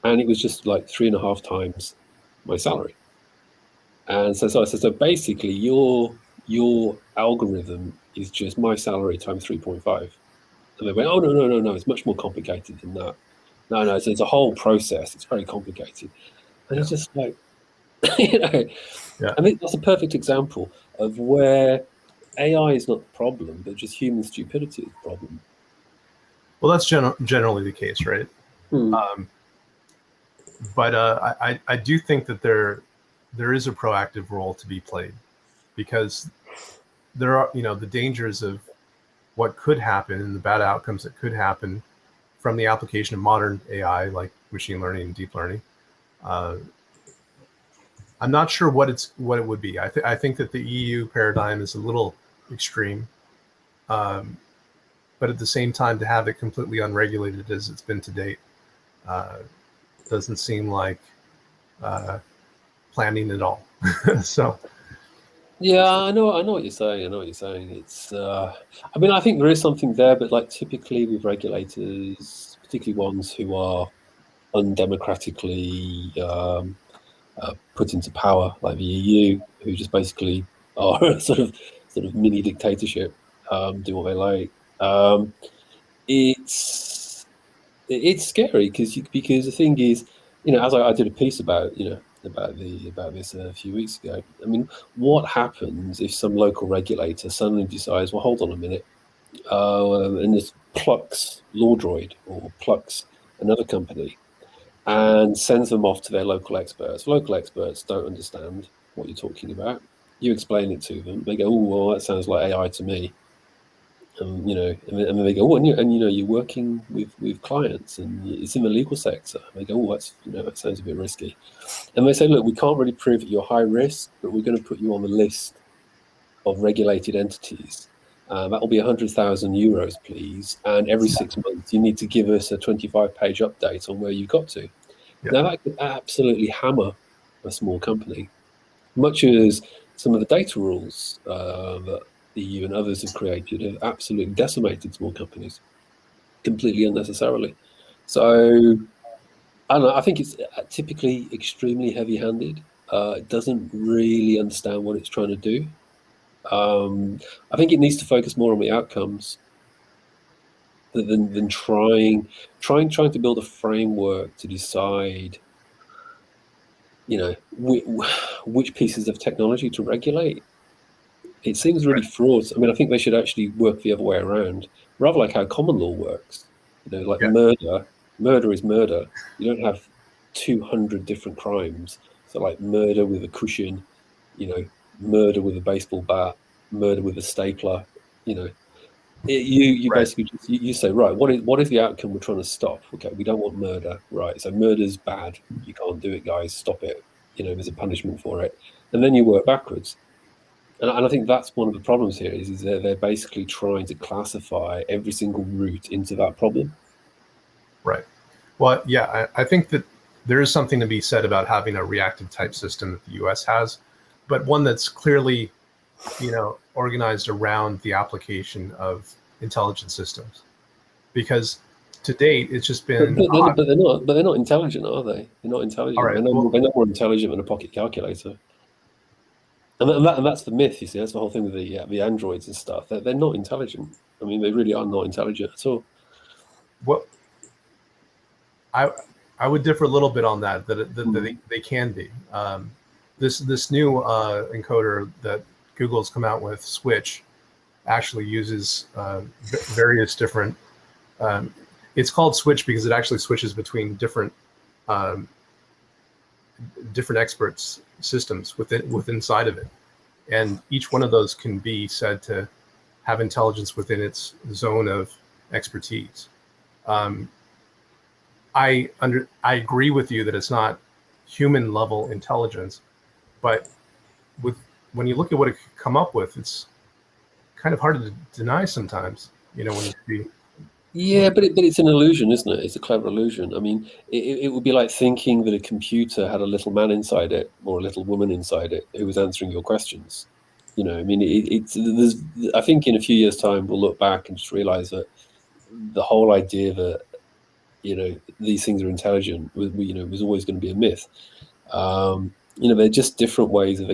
And it was just like 3.5 times my salary. And so basically your algorithm is just my salary times 3.5. And they went, oh, no, it's much more complicated than that. No, so it's a whole process. It's very complicated. And it's just like, I think that's a perfect example of where AI is not the problem, but just human stupidity is the problem.
Well, that's generally the case, right? But I do think that there is a proactive role to be played, because there are, the dangers of what could happen and the bad outcomes that could happen from the application of modern AI, like machine learning and deep learning. I'm not sure what it would be. I think that the EU paradigm is a little extreme, but at the same time, to have it completely unregulated as it's been to date doesn't seem like planning at all. So.
Yeah, I know what you're saying. It's, I mean, I think there is something there, but like typically with regulators, particularly ones who are undemocratically put into power, like the EU, who just basically are sort of mini dictatorship, do what they like. It's scary because the thing is, as I did a piece about, about this a few weeks ago. I mean, what happens if some local regulator suddenly decides, well, hold on a minute, and just plucks LawDroid or plucks another company and sends them off to their local experts. Local experts don't understand what you're talking about. You explain it to them. They go, oh, well, that sounds like AI to me. And then they go, oh, and you're working with clients, and it's in the legal sector. And they go, oh, that's that sounds a bit risky. And they say, look, we can't really prove that you're high risk, but we're going to put you on the list of regulated entities. That will be 100,000 euros, please. And every 6 months, you need to give us a 25-page update on where you got to. Yeah. Now, that could absolutely hammer a small company, much as some of the data rules that the EU and others have created have absolutely decimated small companies completely unnecessarily. So I don't know, I think it's typically extremely heavy-handed. It doesn't really understand what it's trying to do. I think it needs to focus more on the outcomes than trying to build a framework to decide, which pieces of technology to regulate. It seems really fraught. I mean, I think they should actually work the other way around, rather like how common law works. Murder is murder. You don't have 200 different crimes. So like murder with a cushion, murder with a baseball bat, murder with a stapler. You basically you say, right, what is the outcome we're trying to stop? Okay, we don't want murder, right? So murder's bad. You can't do it, guys. Stop it. There's a punishment for it, and then you work backwards. And I think that's one of the problems here is they're basically trying to classify every single route into that problem.
Right. Well, yeah, I think that there is something to be said about having a reactive type system that the U.S. has, but one that's clearly, organized around the application of intelligent systems. Because to date, it's just been.
But they're not intelligent, are they? They're not intelligent. All right, they're not more intelligent than a pocket calculator. And that's the myth, you see. That's the whole thing with the androids and stuff. They're not intelligent. I mean, they really are not intelligent at all.
Well, I would differ a little bit on that. That they can be. This new encoder that Google's come out with, Switch, actually uses various different. It's called Switch because it actually switches between different experts systems inside of it, and each one of those can be said to have intelligence within its zone of expertise. I agree with you that it's not human level intelligence, but when you look at what it could come up with, it's kind of hard to deny sometimes. When you see.
Yeah, but it's an illusion, isn't it? It's a clever illusion. I mean, it would be like thinking that a computer had a little man inside it or a little woman inside it who was answering your questions. You know, I mean, I think in a few years' time we'll look back and just realize that the whole idea that, you know, these things are intelligent, you know, was always going to be a myth. You know, they're just different ways of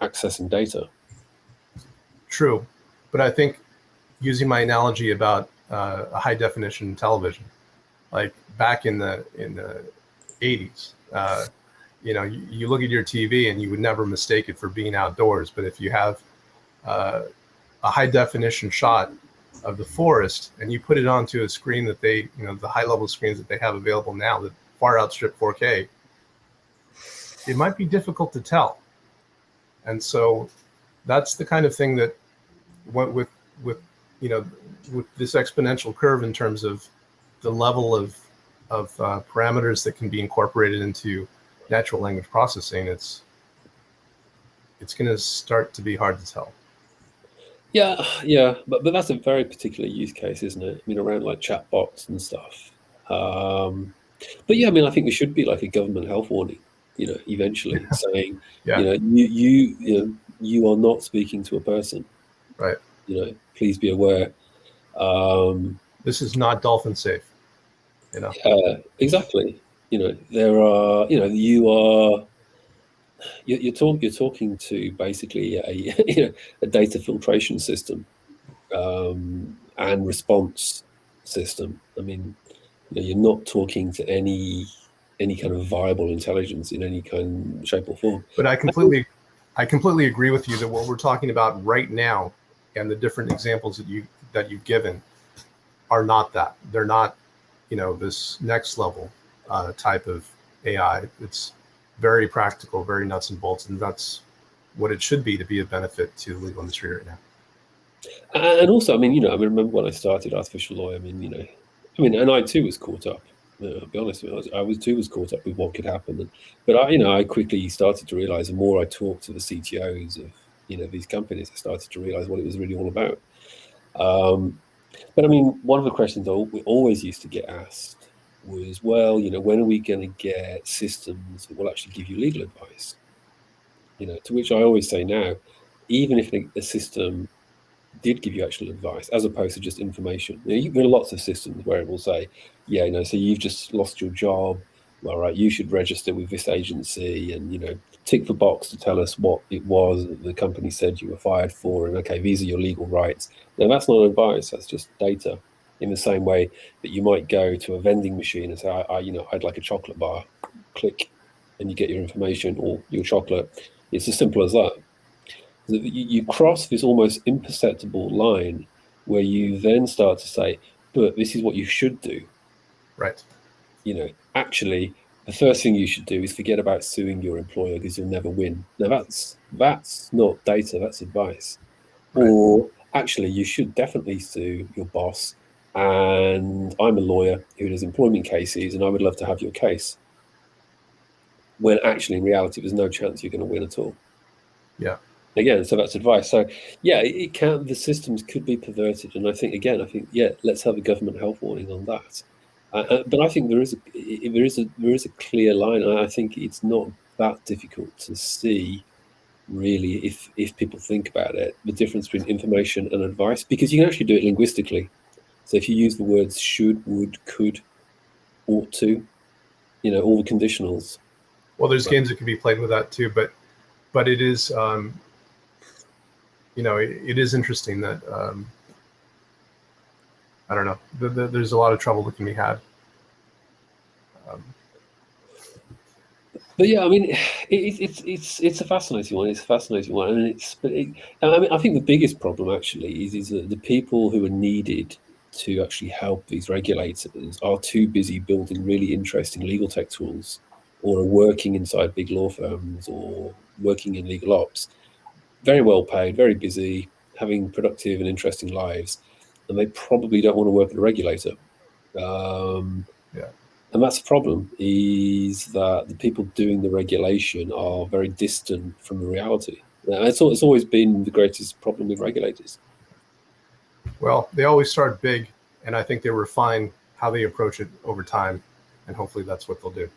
accessing data.
True, but I think using my analogy about a high definition television, like back in the 80s, you know, you look at your TV and you would never mistake it for being outdoors. But if you have a high definition shot of the forest and you put it onto a screen that they, you know, the high level screens that they have available now that far outstrip 4K, it might be difficult to tell. And so that's the kind of thing that went with you know, with this exponential curve in terms of the level of parameters that can be incorporated into natural language processing. It's going to start to be hard to tell.
Yeah, but that's a very particular use case, isn't it? I mean, around like chatbots and stuff. But yeah, I mean, I think there should be like a government health warning, you know, eventually saying,
Yeah.
you know, you are not speaking to a person.
Right.
You know, please be aware.
This is not dolphin safe. You know.
Yeah, exactly. You know, there are, you know, you're talking to basically a you know, a data filtration system and response system. I mean, you know, you're not talking to any kind of viable intelligence in any kind, shape, or form.
But I completely agree with you that what we're talking about right now and the different examples that you've given are not that. They're not, you know, this next level type of AI. It's very practical, very nuts and bolts, and that's what it should be to be a benefit to the legal industry right now.
And also, I mean, you know, I remember when I started Artificial Lawyer, I mean, you know, I mean, and I too was caught up. I'll be honest with you, I was caught up with what could happen. But I quickly started to realize the more I talked to the CTOs of, you know, these companies, I started to realize what it was really all about. But I mean, one of the questions we always used to get asked was, well, you know, when are we going to get systems that will actually give you legal advice? You know, to which I always say now, even if a system did give you actual advice as opposed to just information. You know, there are lots of systems where it will say, yeah, you know, so you've just lost your job. Well, right, you should register with this agency and, you know, tick the box to tell us what it was that the company said you were fired for. And okay, these are your legal rights. Now, that's not advice, that's just data. In the same way that you might go to a vending machine and say, you know, I'd like a chocolate bar, click, and you get your information or your chocolate. It's as simple as that. You cross this almost imperceptible line where you then start to say, but this is what you should do.
Right.
You know, actually, the first thing you should do is forget about suing your employer because you'll never win. Now, that's not data, that's advice. Right. Or actually, you should definitely sue your boss. And I'm a lawyer who does employment cases, and I would love to have your case. When actually, in reality, there's no chance you're going to win at all.
Yeah.
Again, so that's advice. So yeah, it can. The systems could be perverted, and I think yeah, let's have a government health warning on that. But I think there is a clear line, and I think it's not that difficult to see, really, if people think about it, the difference between information and advice, because you can actually do it linguistically. So if you use the words should, would, could, ought to, you know, all the conditionals.
Well, there's games that can be played with that too, but it is. You know, it is interesting that I don't know. There's a lot of trouble that can be had.
But yeah, I mean, it's a fascinating one. It's a fascinating one, and I mean, I think the biggest problem actually is that the people who are needed to actually help these regulators are too busy building really interesting legal tech tools, or are working inside big law firms, or working in legal ops. Very well paid, very busy, having productive and interesting lives, and they probably don't want to work at a regulator.
Yeah.
And that's the problem, is that the people doing the regulation are very distant from the reality. It's always been the greatest problem with regulators.
Well, they always start big, and I think they refine how they approach it over time, and hopefully that's what they'll do.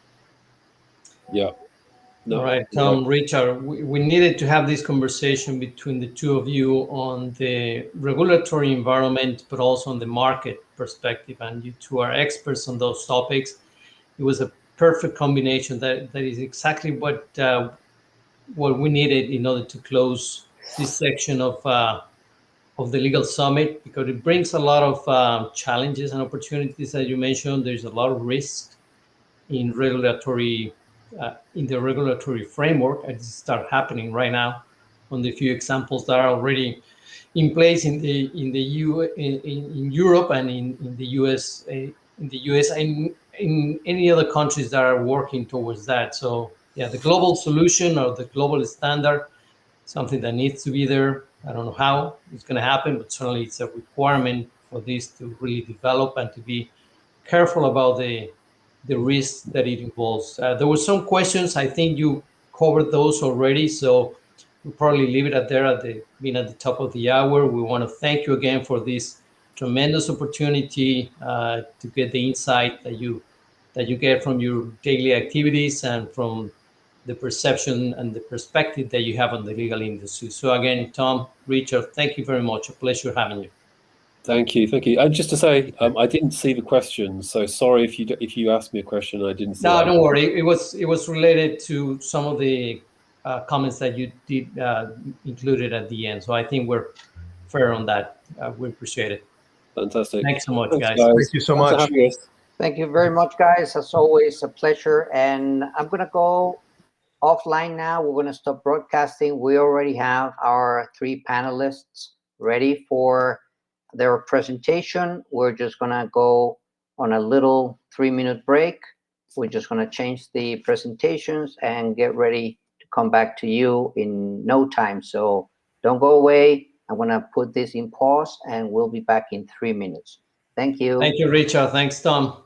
Yeah.
All right, Tom, Richard, we needed to have this conversation between the two of you on the regulatory environment, but also on the market perspective. And you two are experts on those topics. It was a perfect combination. That is exactly what we needed in order to close this section of the legal summit, because it brings a lot of challenges and opportunities. As you mentioned, there's a lot of risk in regulatory in the regulatory framework as it start happening right now on the few examples that are already in place in Europe and in the US and in any other countries that are working towards that. So yeah, the global solution or the global standard, something that needs to be there. I don't know how it's going to happen, but certainly it's a requirement for this to really develop and to be careful about the risks that it involves. There were some questions. I think you covered those already, so we'll probably leave it at there being at the top of the hour. We want to thank you again for this tremendous opportunity to get the insight that you get from your daily activities and from the perception and the perspective that you have on the legal industry. So again, Tom, Richard, thank you very much. A pleasure having you.
Thank you. And just to say, I didn't see the question, so sorry if you asked me a question I didn't see.
No, don't worry. It was related to some of the comments that you did included at the end. So I think we're fair on that. We appreciate it.
Fantastic.
Thanks so much, guys.
Thank you so much.
Thank you very much, guys. As always, a pleasure. And I'm going to go offline now. We're going to stop broadcasting. We already have our 3 panelists ready for their presentation. We're just going to go on a little 3-minute break. We're just going to change the presentations and get ready to come back to you in no time. So don't go away. I'm going to put this in pause and we'll be back in 3 minutes. Thank you.
Thank you, Richard. Thanks, Tom.